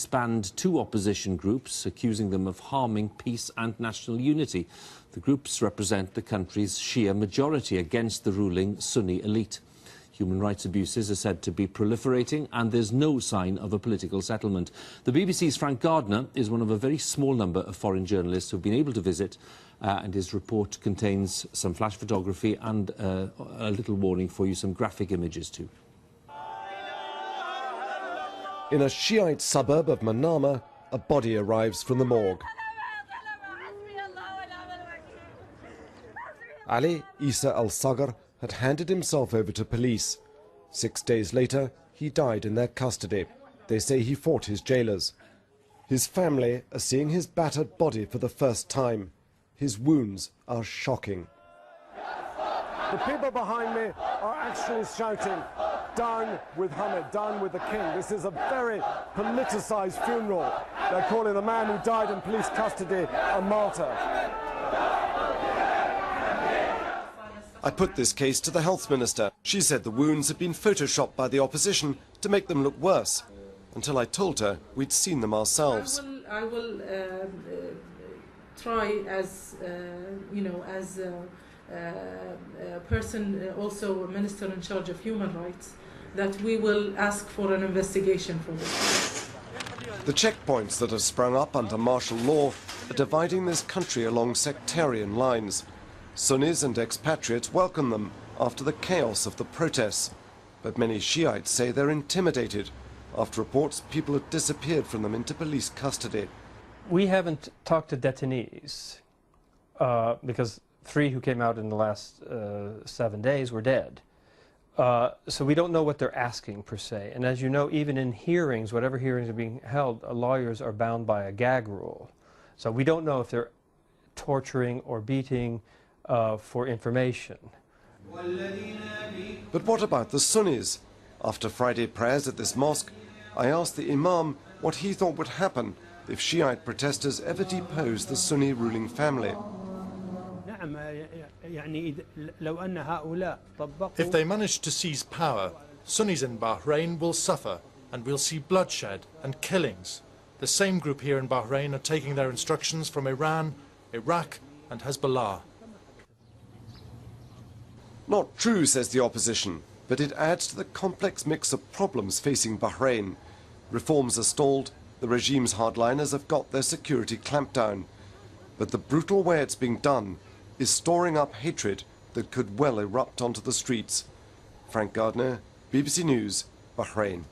Banned two opposition groups, accusing them of harming peace and national unity. The groups represent the country's Shia majority against the ruling Sunni elite. Human rights abuses are said to be proliferating, and there's no sign of a political settlement. The BBC's Frank Gardner is one of a very small number of foreign journalists who've been able to visit, and his report contains some flash photography and a little warning for you, some graphic images too. In a Shiite suburb of Manama, a body arrives from the morgue. Ali Isa al-Sagar had handed himself over to police. 6 days later, he died in their custody. They say he fought his jailers. His family are seeing his battered body for the first time. His wounds are shocking. The people behind me are actually shouting, "Down with Hamid, down with the king." This is a very politicized funeral. They're calling the man who died in police custody a martyr. I put this case to the health minister. She said the wounds had been photoshopped by the opposition to make them look worse, until I told her we'd seen them ourselves. I will try as, as a person, also a minister in charge of human rights, that we will ask for an investigation for this. The checkpoints that have sprung up under martial law are dividing this country along sectarian lines. Sunnis and expatriates welcome them after the chaos of the protests. But many Shiites say they're intimidated after reports people have disappeared from them into police custody. We haven't talked to detainees because 3 who came out in the last 7 days were dead. So we don't know what they're asking per se. And as you know, even in hearings, whatever hearings are being held, lawyers are bound by a gag rule. So we don't know if they're torturing or beating for information. But what about the Sunnis? After Friday prayers at this mosque, I asked the Imam what he thought would happen if Shiite protesters ever deposed the Sunni ruling family. If they manage to seize power, Sunnis in Bahrain will suffer, and we'll see bloodshed and killings. The same group here in Bahrain are taking their instructions from Iran, Iraq and Hezbollah. Not true, says the opposition, but it adds to the complex mix of problems facing Bahrain. Reforms are stalled, the regime's hardliners have got their security clamped down. But the brutal way it's being done is storing up hatred that could well erupt onto the streets. Frank Gardner, BBC News, Bahrain.